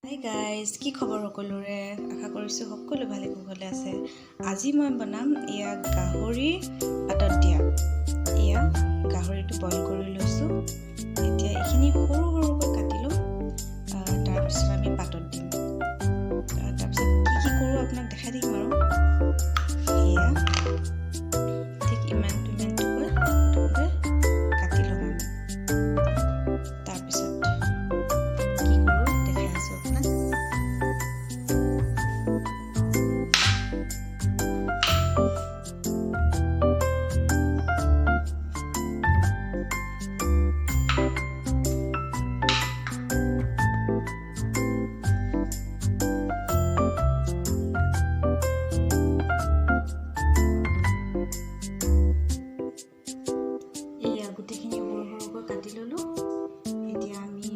Hi guys, কি খবৰ সকলোৰে? আশা কৰিছোঁ সকলো ভালে কুশলে আছে। আজি মই বনাম এয়া গাহৰি পাতত দিয়া। এয়া গাহৰিটো বইল কৰি লৈছোঁ। এতিয়া এইখিনি সৰু সৰুকৈ কাটি ল'ম। তাৰপিছত আমি পাতত দিম। তাৰপিছত কি কৰোঁ আপোনাক দেখাই দিম আৰু। এয়া ঠিক ইমানটোকৈ প্ৰথমতে কাটি ল'ম আমি। তাৰপিছত কি কৰোঁ দেখাই আছোঁ আপোনাক। গোটেইখিনি সৰু সৰুকৈ কাটি ল'লোঁ। এতিয়া আমি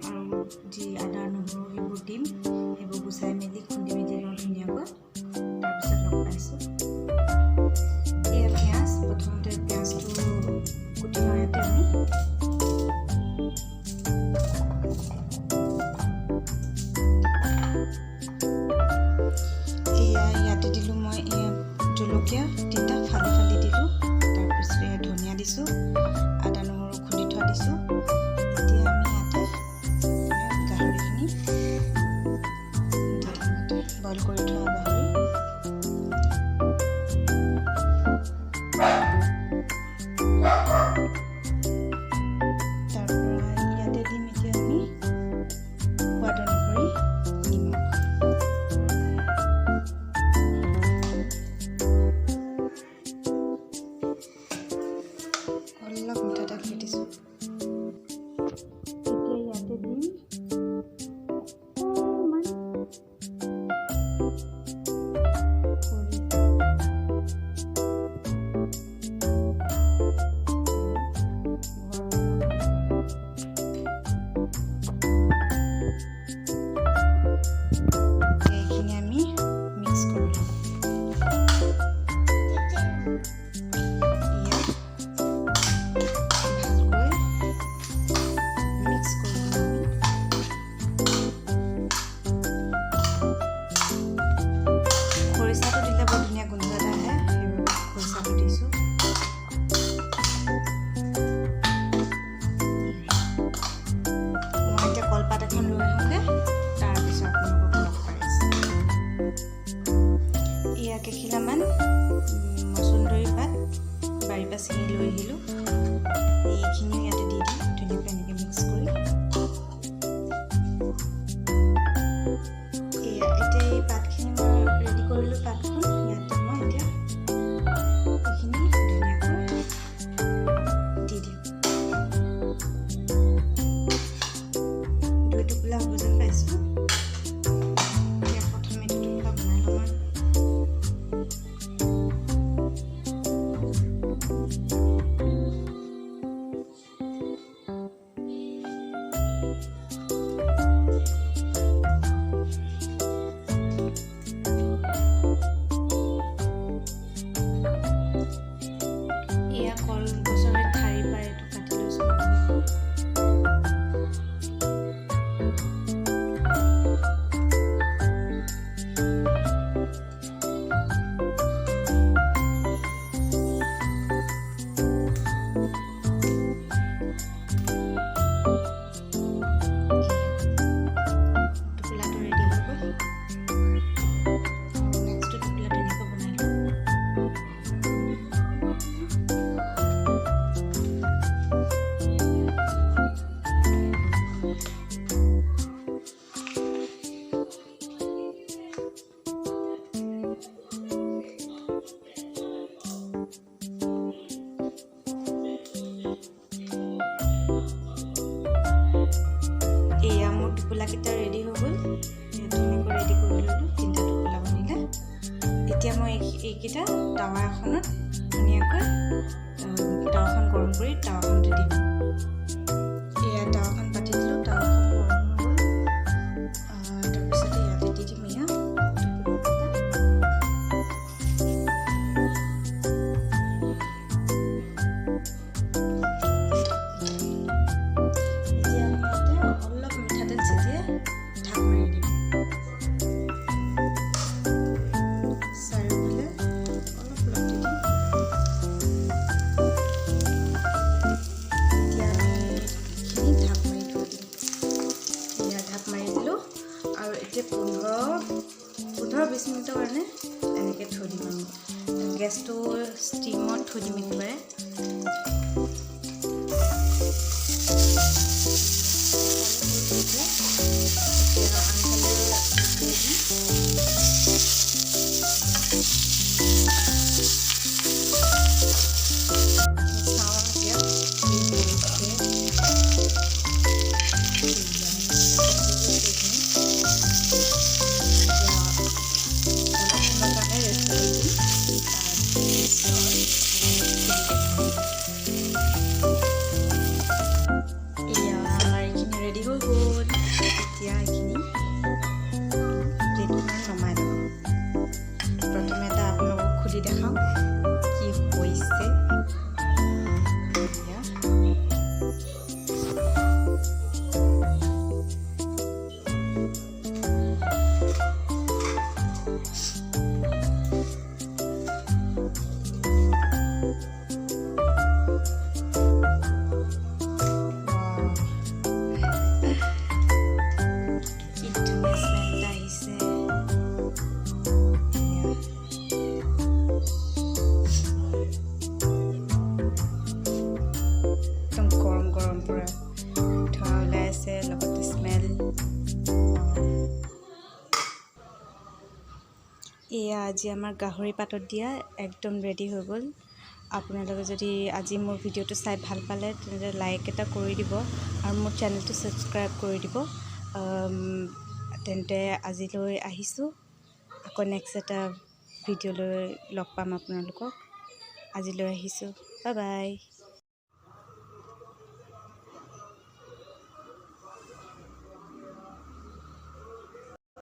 আৰু যি আদা নহৰু সেইবোৰ দিম, সেইবোৰ গুচাই মেলি খুন্দি মেলি লওঁ ধুনীয়াকৈ। তাৰপিছত লগ পাইছোঁ এয়া পিঁয়াজ। প্ৰথমতে পিঁয়াজটো কুটি লওঁ ইয়াতে আমি। ইয়াতে দিলোঁ মই জলকীয়া 3টা ফালি ফালি দিলোঁ। তাৰপিছত এয়া ধনিয়া দিছোঁ, আদা নহৰু খুন্দি থোৱা দিছোঁ। এতিয়া আমি ইয়াতে গাহৰিখিনি বইল কৰি থোৱা গাহৰি তাৰপৰা ইয়াতে দিম। এতিয়া আমি সোৱাদ অনুসৰি নিমখ, অলপ মিঠাতেল দি দিছোঁ। এতিয়া ইয়াতে দিম অকণমান এইখিনি আমি মিক্স কৰি ল'ম। খৰিচাটো দিলে বৰ ধুনীয়া গোন্ধ এটা আহে, সেইবাবে খৰিচাটো দিছোঁ। মই এতিয়া কলপাত এখন লৈ আহোঁগৈ, তাৰপিছত আপোনালোকক লগ পাইছোঁ। এয়া কেইখিলামান মচুন্দৰী পাত বাৰীৰ পৰা ছিঙি লৈ আহিলোঁ। এইখিনিও ইয়াতে দি দিম ধুনীয়াকৈ এনেকৈ মিক্স কৰি। এতিয়া এই পাতখিনি মই ৰেডি কৰিলোঁ। পাতখন ইয়াতে মই এতিয়া এইখিনি ধুনীয়াকৈ দি দিম। 2 টোপোলা হ'ব যেন পাইছোঁ। এতিয়া প্ৰথমে 2 টোপোলা বনাই ল'ম আৰু। এয়া কলগছৰে ঠাৰি পাই এইটো কাটি লৈছোঁ। টোপোলাটো ৰেডি হৈ গ'ল। নেক্সট টোপোলা ধুনীয়াকৈ বনাই লওঁ। এয়া মোৰ টোপোলাকেইটা ৰেডি হৈ গ'ল। ধুনীয়াকৈ ৰেডি কৰি ল'লোঁ 3টা টোপোলা বনিলে। এতিয়া মই এইকেইটা টাৱা এখনত ধুনীয়াকৈ টাৱাখন গৰম কৰি টাৱাখনতে দিম। এয়া টাৱাখন পাতি দিলোঁ, টাৱাখন গৰম হৈ গ'ল। তাৰপিছতে ইয়াতে দি দিম এয়া এতিয়া আমি ইয়াতে অলপ মিঠাতেল ছটিয়াই ঢাক মাৰি এতিয়া 15-20 মিনিটৰ কাৰণে এনেকৈ থৈ দিম আমি গেছটো ষ্টিমত থৈ দিম একেবাৰে দেখাওঁ কি হৈছে এয়া আজি আমাৰ গাহৰি পাতত দিয়া একদম ৰেডি হৈ গ'ল আপোনালোকে যদি আজি মোৰ ভিডিঅ'টো চাই ভাল পালে তেন্তে লাইক এটা কৰি দিব আৰু মোৰ চেনেলটো ছাবস্ক্ৰাইব কৰি দিব তেন্তে আজিলৈ আহিছোঁ আকৌ নেক্সট এটা ভিডিঅ'লৈ লগ পাম আপোনালোকক আজিলৈ আহিছোঁ বাই বাই